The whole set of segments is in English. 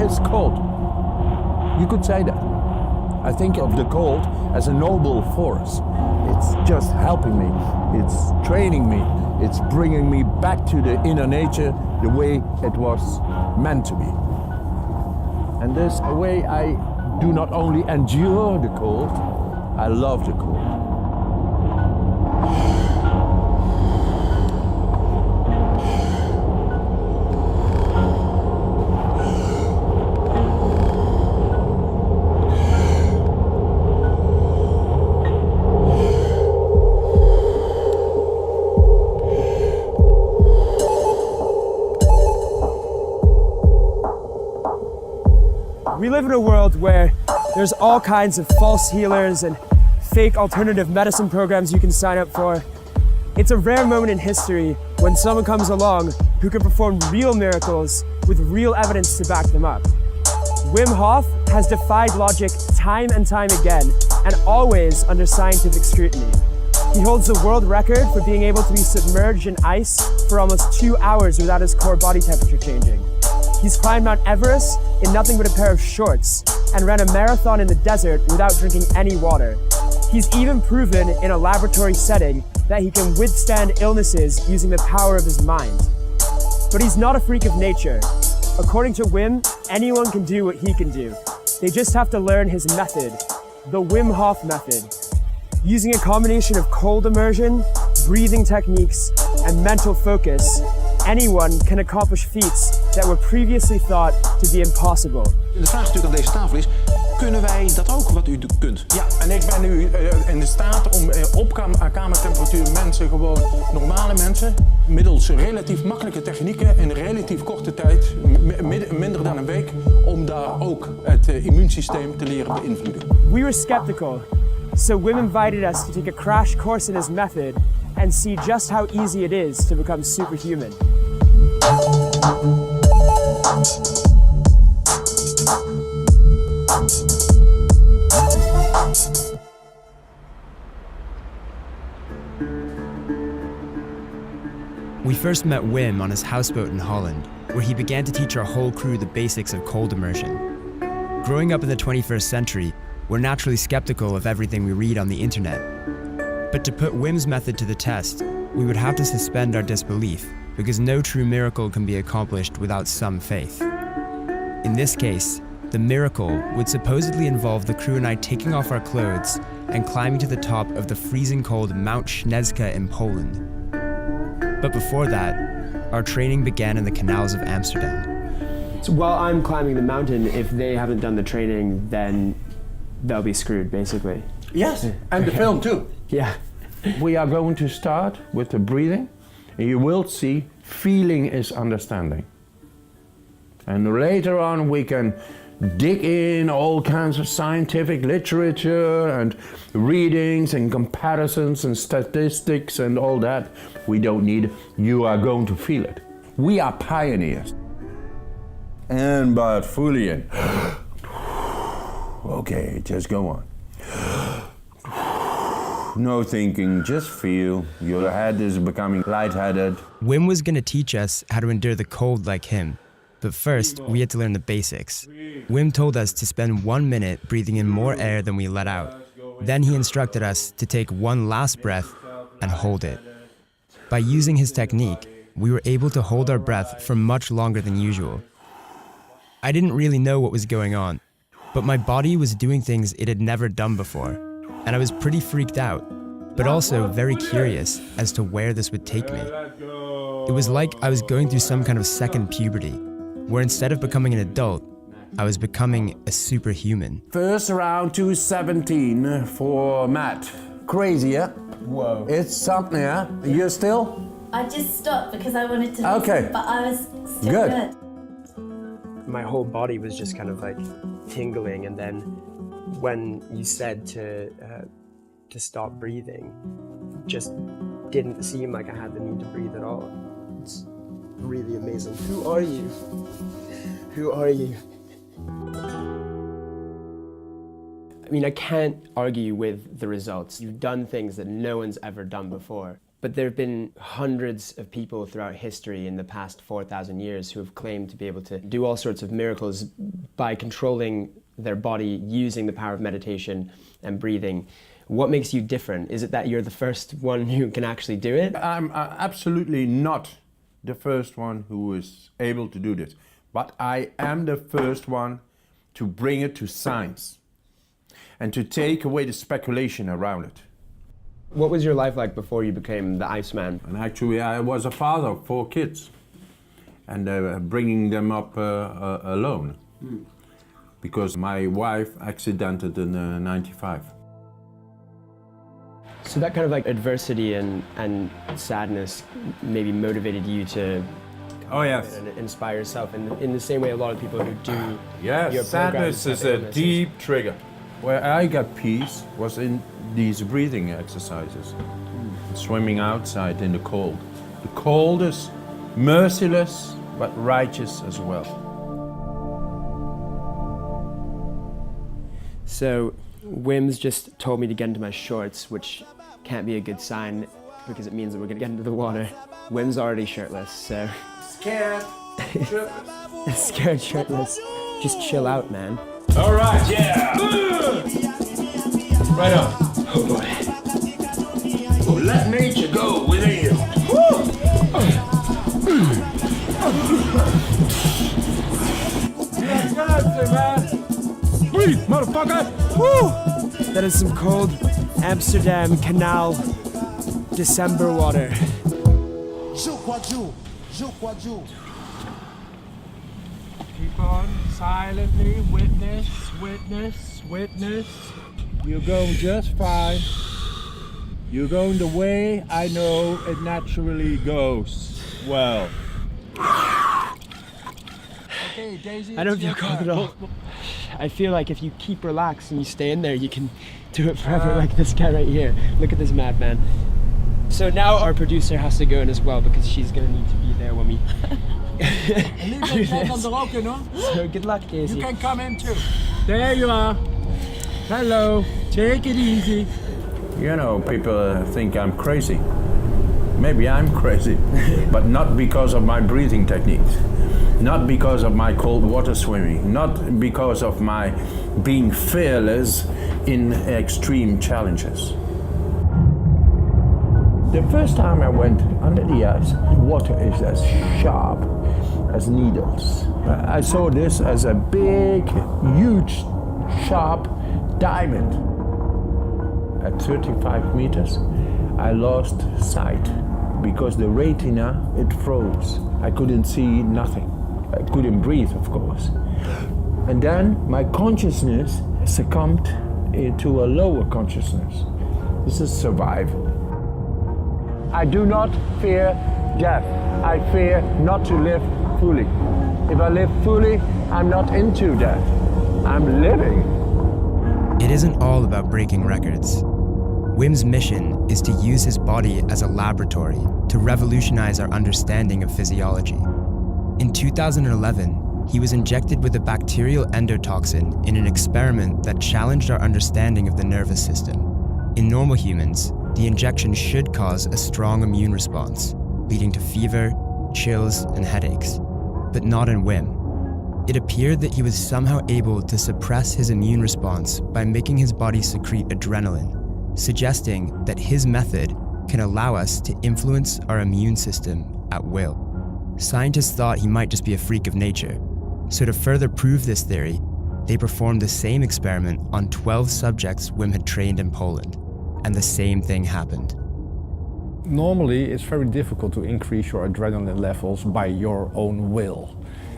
is cold. You could say that. I think of the cold as a noble force. It's just helping me. It's training me. It's bringing me back to the inner nature the way it was meant to be. And there's a way I do not only endure the cold, I love the cold. We live in a world where there's all kinds of false healers and fake alternative medicine programs you can sign up for. It's a rare moment in history when someone comes along who can perform real miracles with real evidence to back them up. Wim Hof has defied logic time and time again, and always under scientific scrutiny. He holds the world record for being able to be submerged in ice for almost 2 hours without his core body temperature changing. He's climbed Mount Everest in nothing but a pair of shorts and ran a marathon in the desert without drinking any water. He's even proven in a laboratory setting that he can withstand illnesses using the power of his mind. But he's not a freak of nature. According to Wim, anyone can do what he can do. They just have to learn his method, the Wim Hof method. Using a combination of cold immersion, breathing techniques, and mental focus, anyone can accomplish feats that were previously thought to be impossible. De vraag natuurlijk aan deze tafel is, kunnen wij dat ook wat u kunt? Ja, en ik ben nu in de staat om op kamertemperatuur mensen, gewoon normale mensen, middels relatief makkelijke technieken in een relatief korte tijd, minder dan een week, om daar ook het immuunsysteem te leren beïnvloeden. We were skeptical, so Wim invited us to take a crash course in his method and see just how easy it is to become superhuman. We first met Wim on his houseboat in Holland, where he began to teach our whole crew the basics of cold immersion. Growing up in the 21st century, we're naturally skeptical of everything we read on the internet. But to put Wim's method to the test, we would have to suspend our disbelief, because no true miracle can be accomplished without some faith. In this case, the miracle would supposedly involve the crew and I taking off our clothes and climbing to the top of the freezing cold Mount Śnieżka in Poland. But before that, our training began in the canals of Amsterdam. So while I'm climbing the mountain, if they haven't done the training, then they'll be screwed, basically. Yes, and the film too. Yeah. We are going to start with the breathing, and you will see feeling is understanding. And later on we can dig in all kinds of scientific literature and readings and comparisons and statistics and all that. We don't need it. You are going to feel it. We are pioneers. And but fully in. Okay, just go on. No thinking, just feel. Your head is becoming lightheaded. Wim was going to teach us how to endure the cold like him. But first, we had to learn the basics. Wim told us to spend 1 minute breathing in more air than we let out. Then he instructed us to take one last breath and hold it. By using his technique, we were able to hold our breath for much longer than usual. I didn't really know what was going on, but my body was doing things it had never done before, and I was pretty freaked out, but also very curious as to where this would take me. It was like I was going through some kind of second puberty, where instead of becoming an adult, I was becoming a superhuman. First round 217 for Matt. Crazy, yeah? Whoa. It's something, yeah? You're still? I just stopped because I wanted to listen, Okay. but I was still Good. My whole body was just kind of like tingling, and then when you said to stop breathing, just didn't seem like I had the need to breathe at all. It's really amazing. Who are you? Who are you? I mean, I can't argue with the results. You've done things that no one's ever done before. But there have been hundreds of people throughout history in the past 4,000 years who have claimed to be able to do all sorts of miracles by controlling their body using the power of meditation and breathing. What makes you different? Is it that you're the first one who can actually do it? I'm absolutely not the first one who is able to do this, but I am the first one to bring it to science and to take away the speculation around it. What was your life like before you became the Iceman? And actually, I was a father of 4 kids, and bringing them up alone, because my wife accidented in '95. So that kind of like adversity and sadness maybe motivated you to Oh yes. and inspire yourself in the same way a lot of people who do Yes, your sadness is a deep trigger. Where I got peace was in these breathing exercises. Swimming outside in the cold. The cold is merciless but righteous as well. So Wim's just told me to get into my shorts, which can't be a good sign because it means that we're gonna get into the water. Wim's already shirtless, so... Scared, shirtless. Scared shirtless. Just chill out, man. All right, yeah. Right on. Oh boy. Oh, let nature go within you. Breathe, motherfucker! Woo! That is some cold Amsterdam Canal December water. Keep on silently, witness, witness, witness. You're going just fine. You're going the way I know it naturally goes. Well. Okay, Daisy. I don't feel cold at all. I feel like if you keep relaxed and you stay in there, you can do it forever like this guy right here. Look at this madman. So now our producer has to go in as well because she's gonna need to be there when we do this. So good luck, Daisy. You can come in too. There you are. Hello. Take it easy. You know, people think I'm crazy. Maybe I'm crazy, but not because of my breathing techniques. Not because of my cold water swimming. Not because of my being fearless in extreme challenges. The first time I went under the ice, water is as sharp as needles. I saw this as a big, huge, sharp diamond. At 35 meters, I lost sight because the retina, it froze. I couldn't see nothing. I couldn't breathe, of course. And then my consciousness succumbed into a lower consciousness. This is survival. I do not fear death. I fear not to live fully. If I live fully, I'm not into death. I'm living. It isn't all about breaking records. Wim's mission is to use his body as a laboratory to revolutionize our understanding of physiology. In 2011, he was injected with a bacterial endotoxin in an experiment that challenged our understanding of the nervous system. In normal humans, the injection should cause a strong immune response, leading to fever, chills, and headaches, but not in Wim. It appeared that he was somehow able to suppress his immune response by making his body secrete adrenaline, suggesting that his method can allow us to influence our immune system at will. Scientists thought he might just be a freak of nature, so to further prove this theory, they performed the same experiment on 12 subjects Wim had trained in Poland, and the same thing happened. Normally, it's very difficult to increase your adrenaline levels by your own will.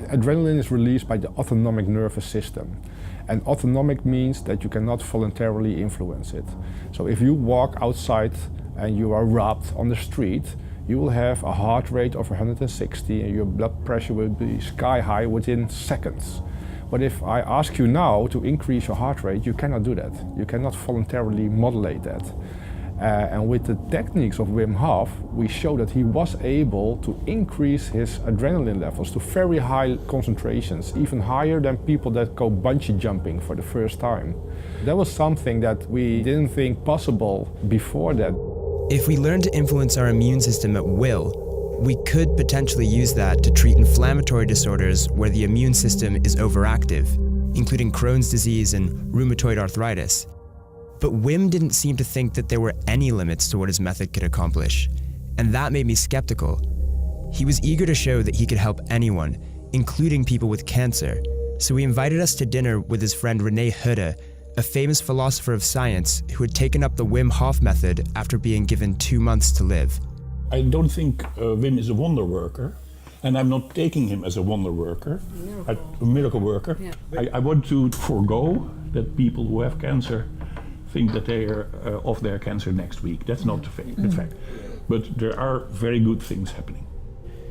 Adrenaline is released by the autonomic nervous system. And autonomic means that you cannot voluntarily influence it. So if you walk outside and you are robbed on the street, you will have a heart rate of 160 and your blood pressure will be sky high within seconds. But if I ask you now to increase your heart rate, you cannot do that. You cannot voluntarily modulate that. And with the techniques of Wim Hof, we show that he was able to increase his adrenaline levels to very high concentrations, even higher than people that go bungee jumping for the first time. That was something that we didn't think possible before that. If we learn to influence our immune system at will, we could potentially use that to treat inflammatory disorders where the immune system is overactive, including Crohn's disease and rheumatoid arthritis. But Wim didn't seem to think that there were any limits to what his method could accomplish, and that made me skeptical. He was eager to show that he could help anyone, including people with cancer, so he invited us to dinner with his friend René Hudde, a famous philosopher of science who had taken up the Wim Hof method after being given 2 months to live. I don't think Wim is a wonder worker, and I'm not taking him as a wonder worker, a miracle worker. Yeah. I want to forego that people who have cancer think that they are off their cancer next week. That's not the fact. But there are very good things happening.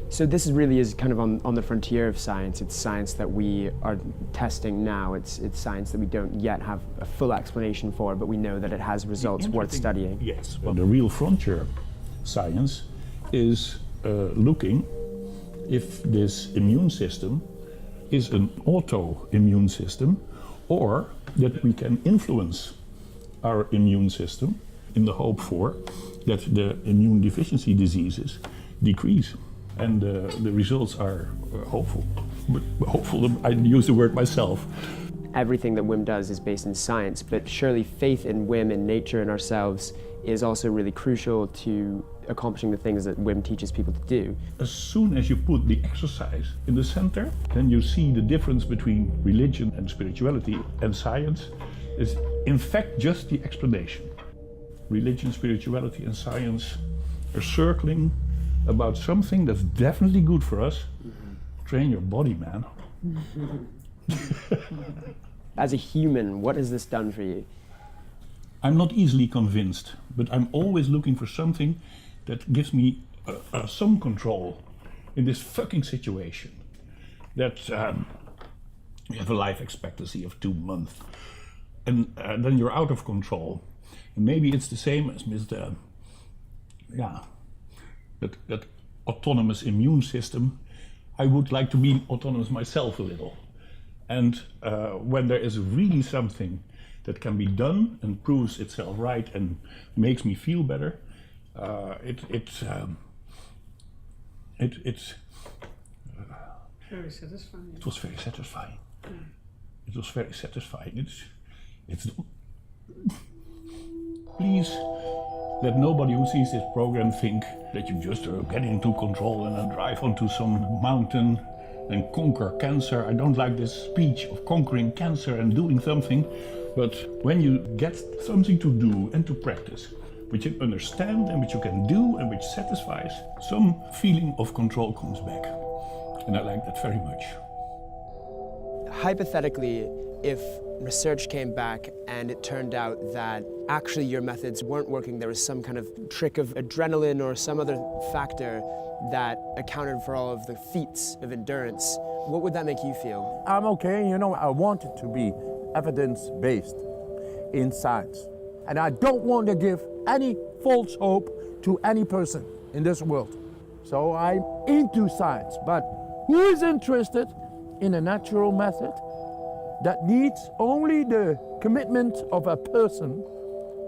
So this really is kind of on the frontier of science. It's science that we are testing now. It's science that we don't yet have a full explanation for, but we know that it has results worth studying. Yes, but the real frontier science is looking if this immune system is an autoimmune system, or that we can influence our immune system in the hope for that the immune deficiency diseases decrease. And the results are hopeful. But hopeful, I use the word myself. Everything that Wim does is based in science, but surely faith in Wim, in nature, and ourselves is also really crucial to accomplishing the things that Wim teaches people to do. As soon as you put the exercise in the center, then you see the difference between religion and spirituality, and science is in fact just the explanation. Religion, spirituality, and science are circling about something that's definitely good for us. Train your body, man. As a human, what has this done for you? I'm not easily convinced, but I'm always looking for something that gives me some control in this fucking situation. That you have a life expectancy of 2 months, and then you're out of control. And maybe it's the same as Mr. That autonomous immune system. I would like to be autonomous myself a little. And when there is really something that can be done and proves itself right and makes me feel better, it's very satisfying. It was very satisfying. It was very satisfying. It's please let nobody who sees this program think that you just get into control and then drive onto some mountain and conquer cancer. I don't like this speech of conquering cancer and doing something, but when you get something to do and to practice, which you understand and which you can do and which satisfies, some feeling of control comes back. And I like that very much. Hypothetically, if research came back and it turned out that actually your methods weren't working, there was some kind of trick of adrenaline or some other factor that accounted for all of the feats of endurance, what would that make you feel? I'm okay, I want it to be evidence-based in science. And I don't want to give any false hope to any person in this world. So I'm into science, but who is interested in a natural method that needs only the commitment of a person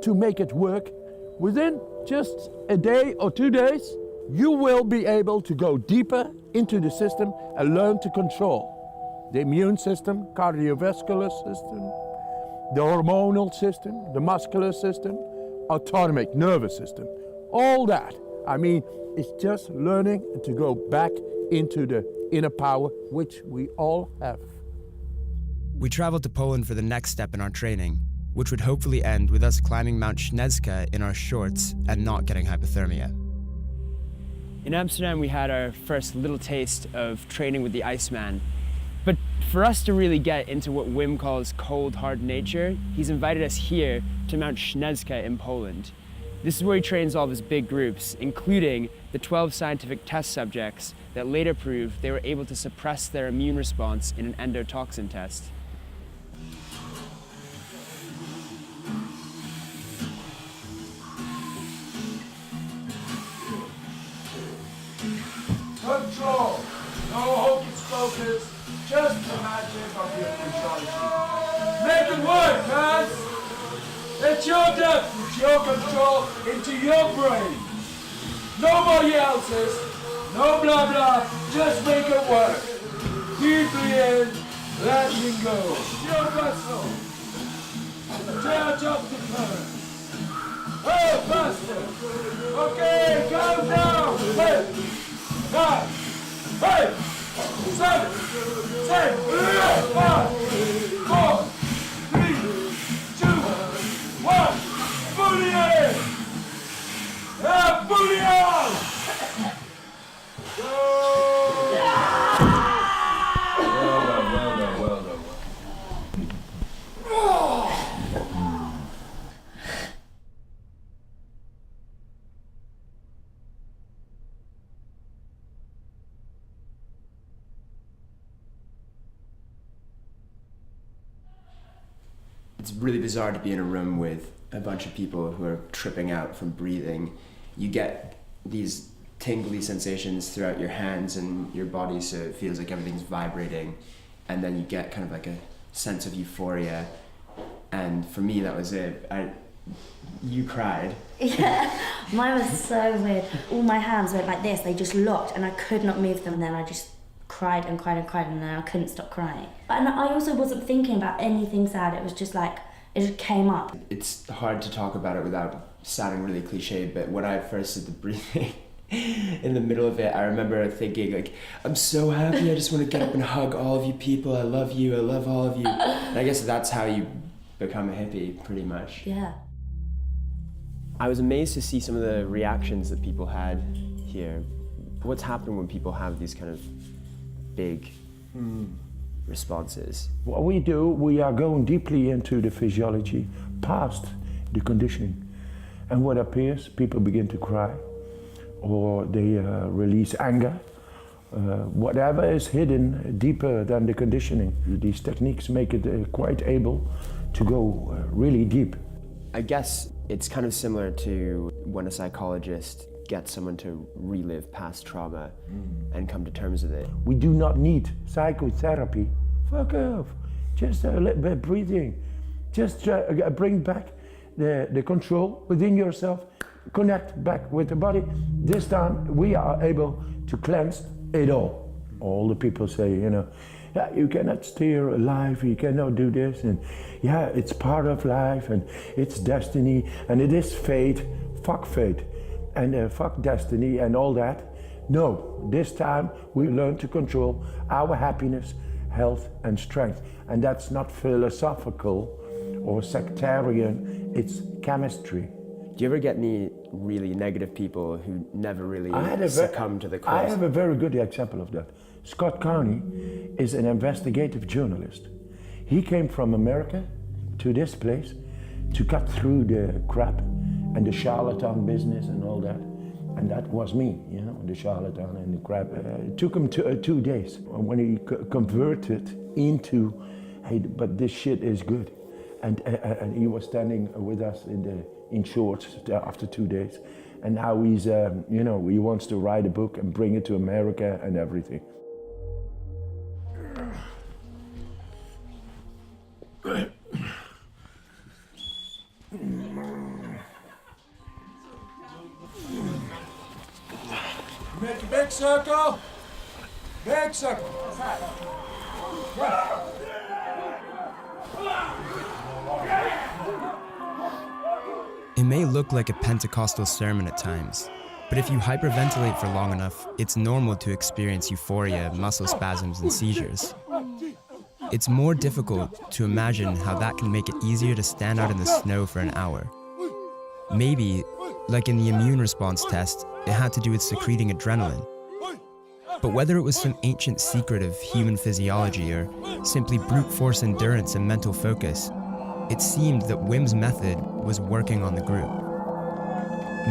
to make it work? Within just a day or 2 days, you will be able to go deeper into the system and learn to control the immune system, cardiovascular system, the hormonal system, the muscular system, autonomic nervous system, all that. I mean, it's just learning to go back into the inner power, which we all have. We traveled to Poland for the next step in our training, which would hopefully end with us climbing Mount Śnieżka in our shorts and not getting hypothermia. In Amsterdam, we had our first little taste of training with the Iceman. But for us to really get into what Wim calls cold, hard nature, he's invited us here to Mount Śnieżka in Poland. This is where he trains all of his big groups, including the 12 scientific test subjects that later proved they were able to suppress their immune response in an endotoxin test. Control, no hocus pocus, just the magic of your physiology. Make it work, guys! It's your death! It's your control into your brain. Nobody else's. No blah blah. Just make it work. Deeply in, letting go. Your vessel. Charge up the current. Oh, faster. Okay, calm down. 10, 9, 8, 7, 6, 5, 4, 3, 2, 1. Fully in. Fully out. Go. Well done. It's really bizarre to be in a room with a bunch of people who are tripping out from breathing. You get these tingly sensations throughout your hands and your body, so it feels like everything's vibrating, and then you get kind of like a sense of euphoria. And for me, that was it. You cried. Yeah, mine was so weird. All my hands went like this, they just locked and I could not move them, and then I just cried and cried and cried, and then I couldn't stop crying. And I also wasn't thinking about anything sad, it was just like, it just came up. It's hard to talk about it without sounding really cliche, but when I first did the breathing, in the middle of it, I remember thinking like, I'm so happy, I just want to get up and hug all of you people, I love you, I love all of you. And I guess that's how you become a hippie, pretty much. Yeah. I was amazed to see some of the reactions that people had here. What's happening when people have these kind of big responses? What we do, we are going deeply into the physiology, past the conditioning. And what appears, people begin to cry, or they release anger. Whatever is hidden deeper than the conditioning. These techniques make it quite able to go really deep. I guess it's kind of similar to when a psychologist gets someone to relive past trauma and come to terms with it. We do not need psychotherapy. Fuck off. Just a little bit breathing. Just bring back the control within yourself. Connect back with the body. This time we are able to cleanse it all. All the people say, you know, yeah, you cannot steer life, you cannot do this, and yeah, it's part of life, and it's destiny, and it is fate. Fuck fate, and fuck destiny, and all that. No, this time we learn to control our happiness, health, and strength, and that's not philosophical or sectarian, it's chemistry. Do you ever get any really negative people who never really succumb to the cause? I have a very good example of that. Scott Carney is an investigative journalist. He came from America to this place to cut through the crap and the charlatan business and all that. And that was me, you know, the charlatan and the crap. It took him 2 days when he converted into, hey, but this shit is good. And he was standing with us in shorts after 2 days. And now he's, you know, he wants to write a book and bring it to America and everything. Make a big circle. Big circle. It may look like a Pentecostal sermon at times, but if you hyperventilate for long enough, it's normal to experience euphoria, muscle spasms, and seizures. It's more difficult to imagine how that can make it easier to stand out in the snow for an hour. Maybe, like in the immune response test, it had to do with secreting adrenaline. But whether it was some ancient secret of human physiology or simply brute force endurance and mental focus, it seemed that Wim's method was working on the group.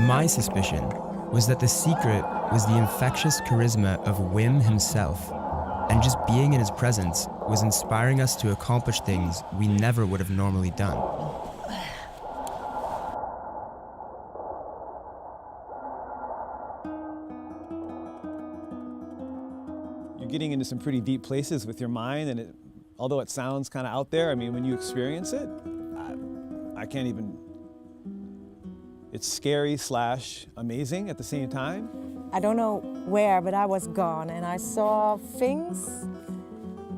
My suspicion was that the secret was the infectious charisma of Wim himself, and just being in his presence was inspiring us to accomplish things we never would have normally done. You're getting into some pretty deep places with your mind, and although it sounds kind of out there, I mean, when you experience it, I can't even It's scary / amazing at the same time. I don't know where, but I was gone and I saw things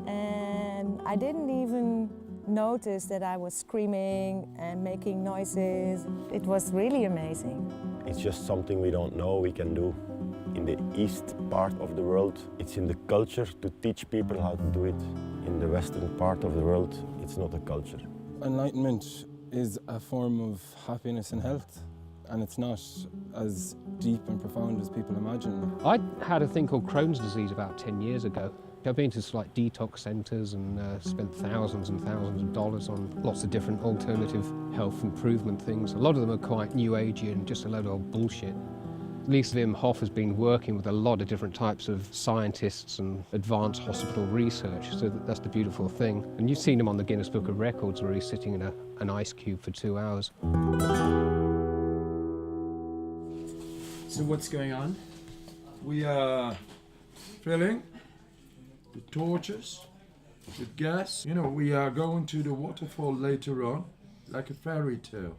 and I didn't even notice that I was screaming and making noises. It was really amazing. It's just something we don't know we can do. In the east part of the world, it's in the culture to teach people how to do it. In the western part of the world, it's not a culture. Enlightenment is a form of happiness and health, and it's not as deep and profound as people imagine. I had a thing called Crohn's disease about 10 years ago. I've been to like detox centres and spent thousands and thousands of dollars on lots of different alternative health improvement things. A lot of them are quite new agey and just a load of old bullshit. At least Wim Hof has been working with a lot of different types of scientists and advanced hospital research, so that's the beautiful thing. And you've seen him on the Guinness Book of Records where he's sitting in an ice cube for 2 hours. So what's going on? We are filling the torches with gas. You know, we are going to the waterfall later on, like a fairy tale.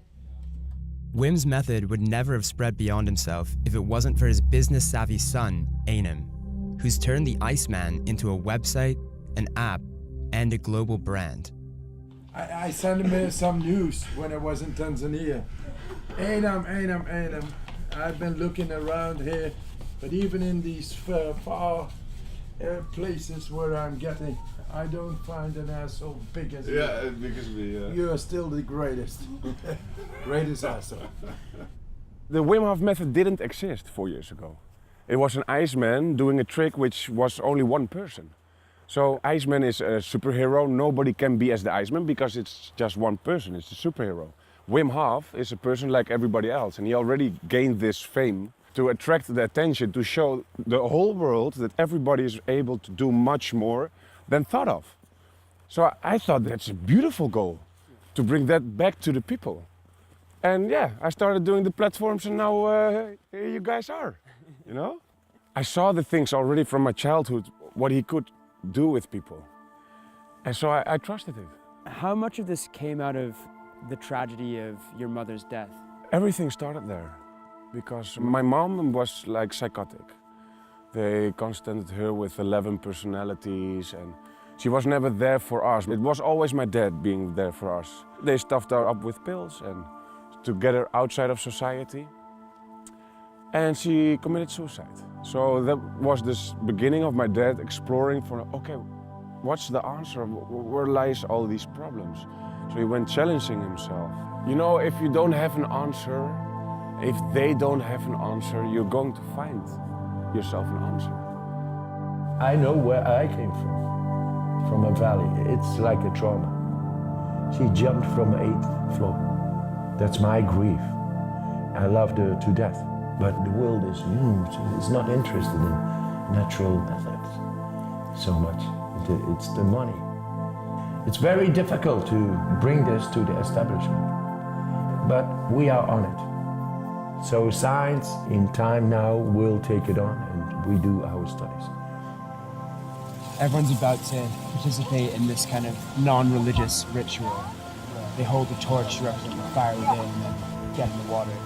Wim's method would never have spread beyond himself if it wasn't for his business-savvy son, Einem, who's turned the Iceman into a website, an app, and a global brand. I sent him some news when I was in Tanzania. Einem. I've been looking around here, but even in these far places where I'm getting, I don't find an asshole big as you. Yeah, because You are still the greatest. Greatest asshole. The Wim Hof method didn't exist 4 years ago. It was an Iceman doing a trick which was only one person. So Iceman is a superhero. Nobody can be as the Iceman because it's just one person, it's a superhero. Wim Hof is a person like everybody else, and he already gained this fame to attract the attention, to show the whole world that everybody is able to do much more than thought of. So I thought that's a beautiful goal, to bring that back to the people. And yeah, I started doing the platforms and now here you guys are, you know? I saw the things already from my childhood, what he could do with people. And so I trusted it. How much of this came out of the tragedy of your mother's death? Everything started there, because my mom was like psychotic. They constantly her with 11 personalities, and she was never there for us. It was always my dad being there for us. They stuffed her up with pills and to get her outside of society. And she committed suicide. So that was this beginning of my dad exploring for, okay, what's the answer? Where lies all these problems? So he went challenging himself. You know, if you don't have an answer, if they don't have an answer, you're going to find yourself an answer. I know where I came from a valley. It's like a trauma. She jumped from the 8th floor. That's my grief. I loved her to death, but the world is not interested in natural methods so much. It's the money. It's very difficult to bring this to the establishment, but we are on it. So science in time now will take it on, and we do our studies. Everyone's about to participate in this kind of non-religious ritual. They hold a torch to represent the fire within and then get in the water.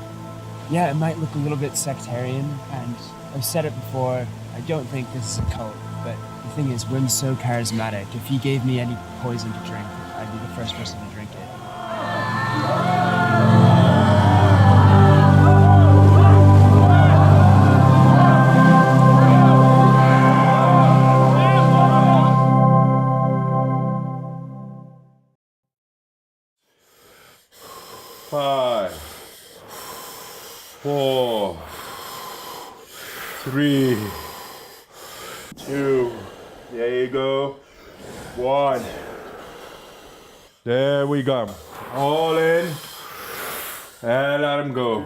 Yeah, it might look a little bit sectarian, and I've said it before, I don't think this is a cult, but the thing is, Wim's so charismatic. If he gave me any poison to drink, I'd be the first person to drink it. Five, 4, 3, 2, there you go, 1. There we go. All in, and let him go.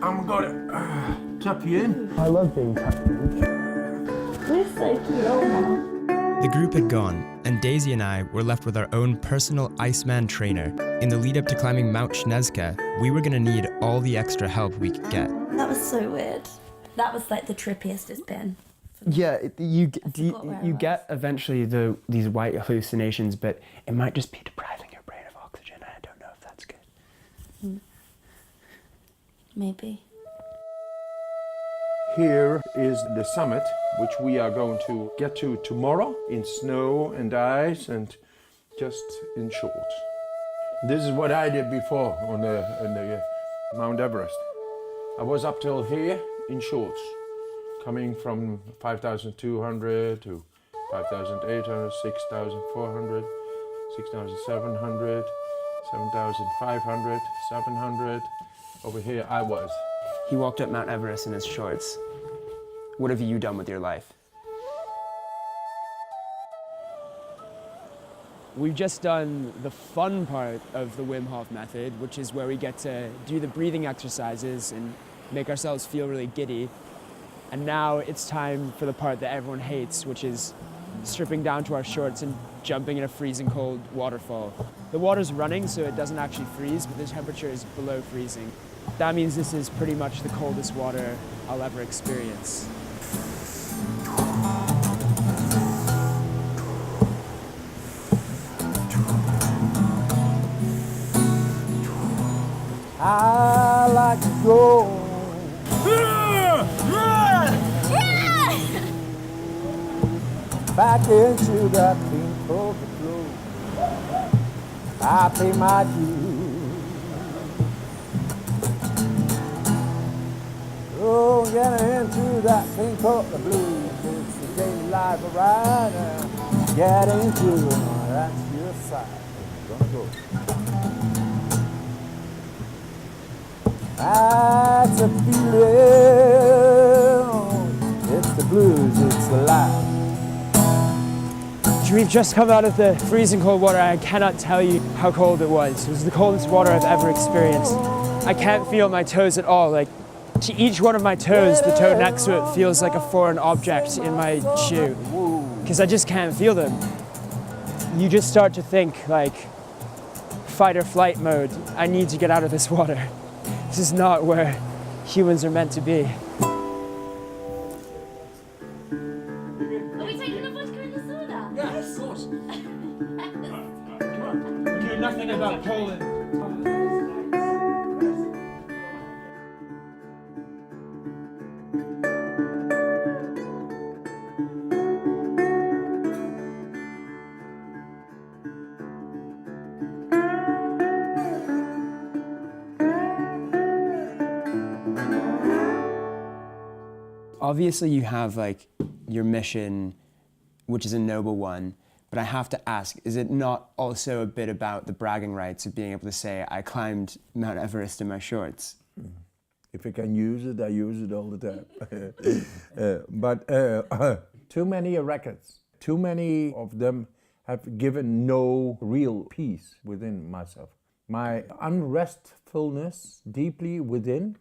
I'm gonna tuck you in. I love being tucked in. We're so cute, Oma. The group had gone, and Daisy and I were left with our own personal Iceman trainer. In the lead up to climbing Mount Snezka, we were gonna need all the extra help we could get. That was so weird. That was like the trippiest it's been. Yeah, you get eventually these white hallucinations, but it might just be depriving your brain of oxygen. I don't know if that's good. maybe. Here is the summit, which we are going to get to tomorrow in snow and ice and just in shorts. This is what I did before on the Mount Everest. I was up till here in shorts, coming from 5,200 to 5,800, 6,400, 6,700, 7,500, 700. Over here I was. He walked up Mount Everest in his shorts. What have you done with your life? We've just done the fun part of the Wim Hof method, which is where we get to do the breathing exercises and make ourselves feel really giddy. And now it's time for the part that everyone hates, which is stripping down to our shorts and jumping in a freezing cold waterfall. The water's running, so it doesn't actually freeze, but the temperature is below freezing. That means this is pretty much the coldest water I'll ever experience. I like to go back into that clean cold flow. I pay my dues. Oh, get into that thing called the blues. It's the daily life of rider. Get into it, that's your side. Gonna go. That's a feeling. It's the blues, it's the life. We've just come out of the freezing cold water. I cannot tell you how cold it was. It was the coldest water I've ever experienced. I can't feel my toes at all. Like, to each one of my toes, the toe next to it feels like a foreign object in my shoe, because I just can't feel them. You just start to think, like, fight or flight mode. I need to get out of this water. This is not where humans are meant to be. Are we taking a vodka in the sauna? Yeah, of course. Come on. We know nothing about Poland. Obviously you have like your mission, which is a noble one, but I have to ask, is it not also a bit about the bragging rights of being able to say, I climbed Mount Everest in my shorts? If I can use it, I use it all the time. But too many records, too many of them have given no real peace within myself. My unrestfulness deeply within,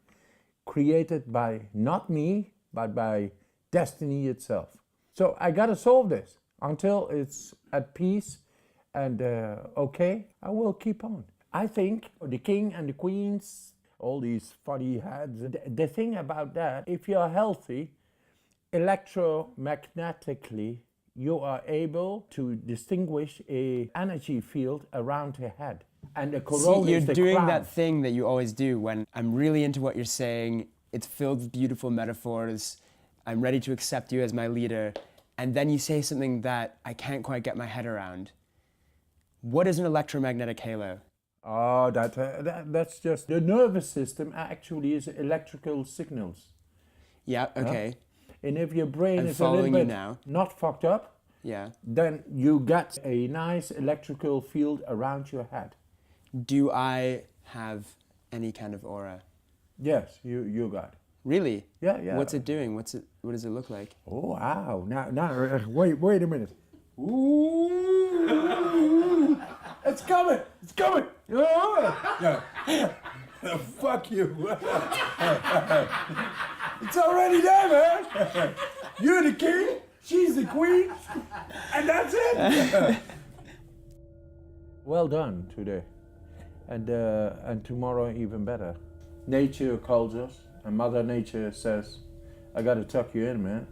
created by not me, but by destiny itself. So I gotta solve this. Until it's at peace and okay, I will keep on. I think the king and the queens, all these funny heads, the thing about that, if you're healthy, electromagnetically, you are able to distinguish a energy field around your head. And the corona See, you're is the doing crown. that thing that you always do when I'm really into what you're saying, it's filled with beautiful metaphors, I'm ready to accept you as my leader, and then you say something that I can't quite get my head around. What is an electromagnetic halo? Oh, that's just the nervous system actually is electrical signals. Yeah, okay. And if your brain I'm is a little following you bit now. not fucked up, Yeah. then you get a nice electrical field around your head. Do I have any kind of aura? Yes, you got it. Really? Yeah. What's it doing? What does it look like? Oh, wow. Now, wait a minute. Ooh. It's coming. Yeah. Fuck you. It's already there, man. You're the king, she's the queen, and that's it. Well done today. And tomorrow even better. Nature calls us, and Mother Nature says, I gotta tuck you in, man.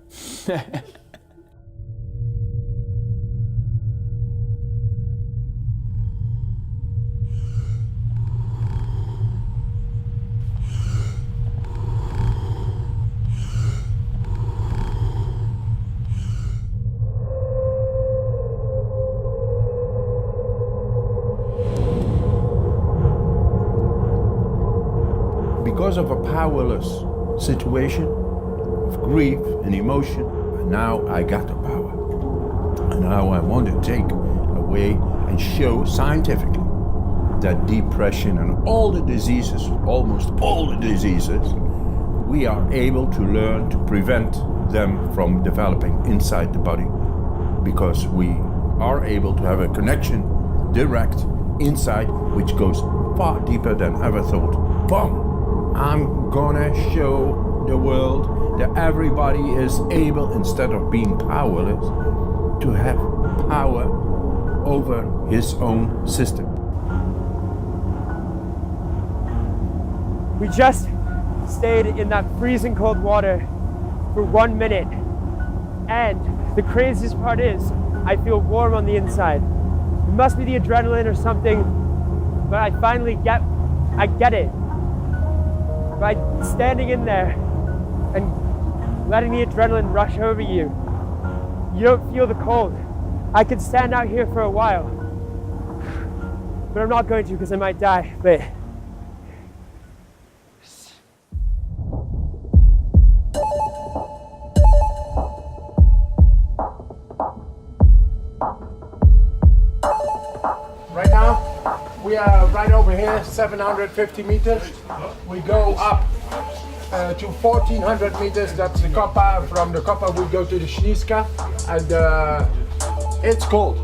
because of a powerless situation of grief and emotion, and now I got the power. And now I want to take away and show scientifically that depression and all the diseases, almost all the diseases, we are able to learn to prevent them from developing inside the body, because we are able to have a connection direct inside, which goes far deeper than ever thought. Boom! I'm gonna show the world that everybody is able, instead of being powerless, to have power over his own system. We just stayed in that freezing cold water for 1 minute, and the craziest part is I feel warm on the inside. It must be the adrenaline or something, but I finally get it. By standing in there and letting the adrenaline rush over you, you don't feel the cold. I could stand out here for a while, but I'm not going to because I might die. But Right now, we are right over here, 750 meters. We go up to 1400 meters, that's the Koppa. From the Koppa we go to the Śliska, and it's cold.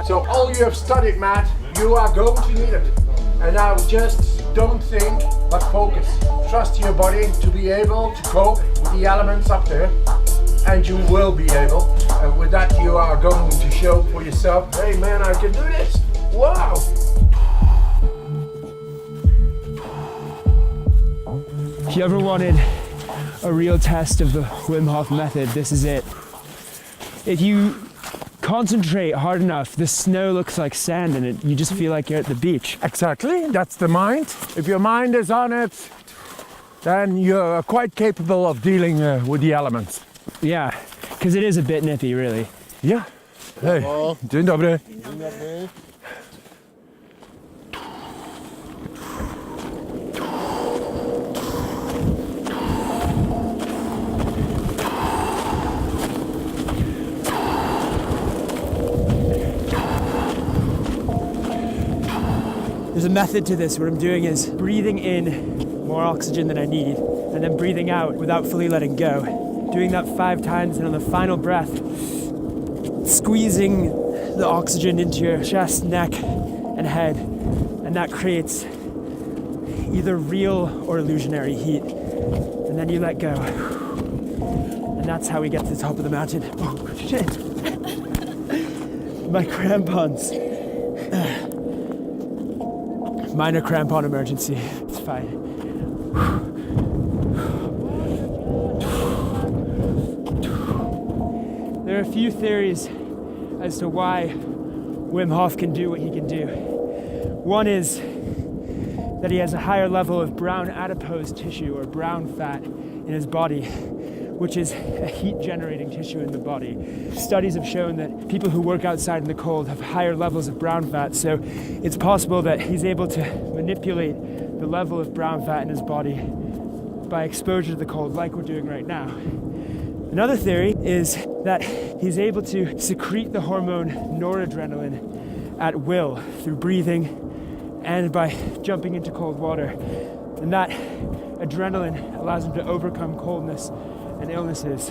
So all you have studied, Matt, you are going to need it. And now just don't think, but focus. Trust your body to be able to cope with the elements up there, and you will be able. And with that you are going to show for yourself, hey man, I can do this. Wow! if you ever wanted a real test of the Wim Hof method, this is it. If you concentrate hard enough, the snow looks like sand and you just feel like you're at the beach. Exactly, that's the mind. If your mind is on it, then you're quite capable of dealing with the elements. Yeah, because it is a bit nippy, really. Yeah. Hey, dzień dobry. There's a method to this. What I'm doing is breathing in more oxygen than I need, and then breathing out without fully letting go. Doing that 5 times, and on the final breath, squeezing the oxygen into your chest, neck, and head. And that creates either real or illusionary heat. And then you let go. And that's how we get to the top of the mountain. Oh, shit. My crampons. Minor crampon emergency. It's fine. There are a few theories as to why Wim Hof can do what he can do. One is that he has a higher level of brown adipose tissue or brown fat in his body, which is a heat-generating tissue in the body. Studies have shown that people who work outside in the cold have higher levels of brown fat, so it's possible that he's able to manipulate the level of brown fat in his body by exposure to the cold, like we're doing right now. Another theory is that he's able to secrete the hormone noradrenaline at will through breathing and by jumping into cold water. And that adrenaline allows him to overcome coldness and illnesses.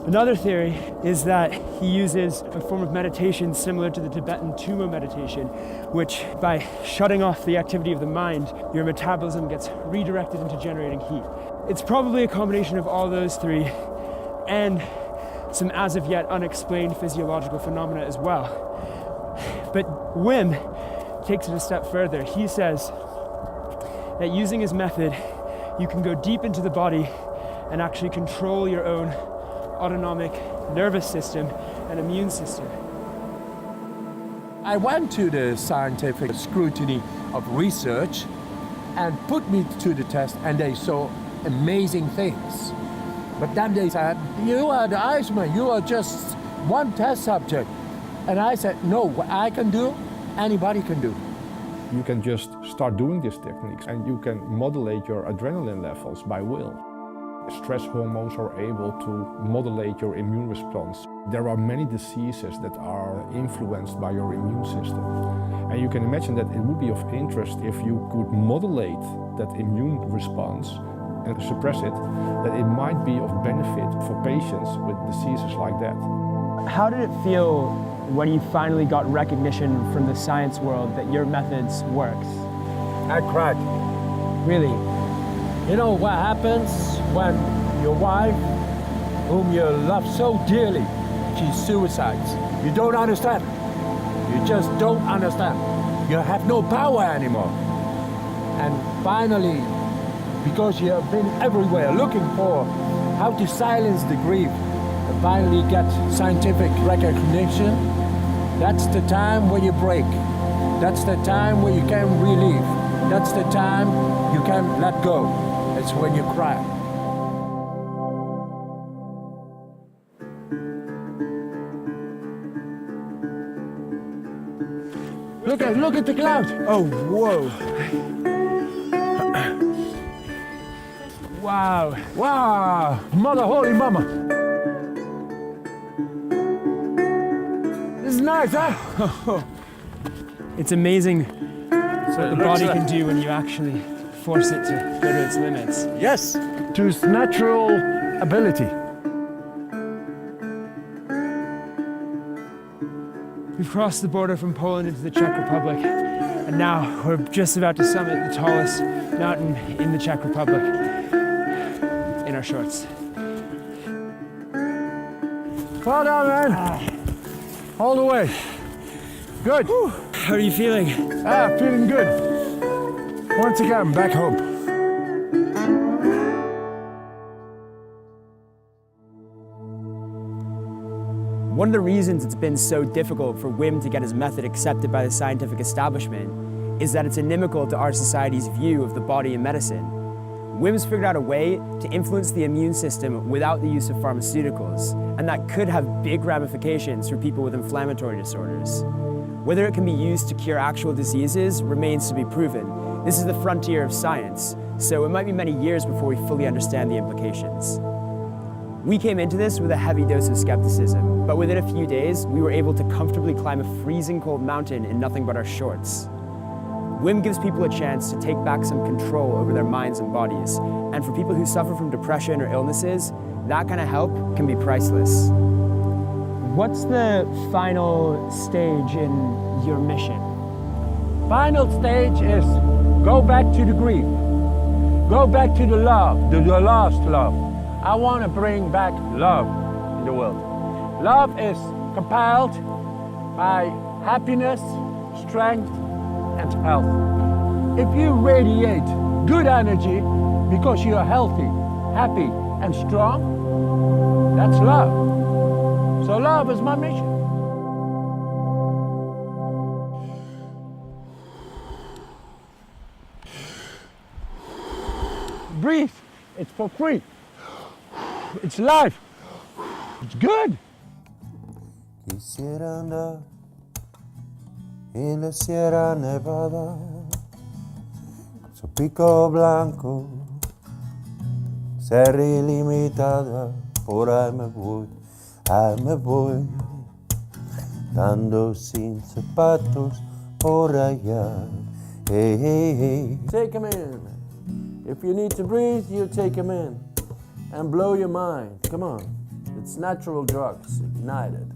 Another theory is that he uses a form of meditation similar to the Tibetan Tummo meditation, which by shutting off the activity of the mind, your metabolism gets redirected into generating heat. It's probably a combination of all those three and some as of yet unexplained physiological phenomena as well. But Wim takes it a step further. He says that using his method, you can go deep into the body and actually control your own autonomic nervous system and immune system. I went to the scientific scrutiny of research and put me to the test, and they saw amazing things. But then they said, you are the Iceman, you are just one test subject. And I said, no, what I can do, anybody can do. You can just start doing these techniques and you can modulate your adrenaline levels by will. Stress hormones are able to modulate your immune response. There are many diseases that are influenced by your immune system. And you can imagine that it would be of interest if you could modulate that immune response and suppress it, that it might be of benefit for patients with diseases like that. How did it feel when you finally got recognition from the science world that your methods worked? I cried. Really? You know what happens when your wife, whom you love so dearly, she suicides? You don't understand. You just don't understand. You have no power anymore. And finally, because you have been everywhere looking for how to silence the grief, and finally get scientific recognition, that's the time when you break. That's the time when you can relieve. That's the time you can let go. It's when you cry. Look at the cloud. Oh, whoa. Wow. Wow, mother holy mama. This is nice, huh? It's amazing what the body can do when you actually force it to go to its limits. Yes, to its natural ability. We've crossed the border from Poland into the Czech Republic, and now we're just about to summit the tallest mountain in the Czech Republic in our shorts. Well done, man. All the way. Good. Whew. How are you feeling? Feeling good. Once again, back home. One of the reasons it's been so difficult for Wim to get his method accepted by the scientific establishment is that it's inimical to our society's view of the body and medicine. Wim's figured out a way to influence the immune system without the use of pharmaceuticals, and that could have big ramifications for people with inflammatory disorders. Whether it can be used to cure actual diseases remains to be proven. This is the frontier of science, so it might be many years before we fully understand the implications. We came into this with a heavy dose of skepticism, but within a few days, we were able to comfortably climb a freezing cold mountain in nothing but our shorts. Wim gives people a chance to take back some control over their minds and bodies, and for people who suffer from depression or illnesses, that kind of help can be priceless. What's the final stage in your mission? Final stage is go back to the grief. Go back to the love, the lost love. I want to bring back love in the world. Love is compiled by happiness, strength, and health. If you radiate good energy because you are healthy, happy, and strong, that's love. So love is my mission. Breathe. It's for free. It's life. It's good. Quisiera andar en la Sierra Nevada, su pico blanco, ser ilimitada, por ahí me voy, dando sin zapatos por allá. Hey, hey, hey. Take 'em in. If you need to breathe, you take 'em in and blow your mind. Come on, it's natural drugs ignited.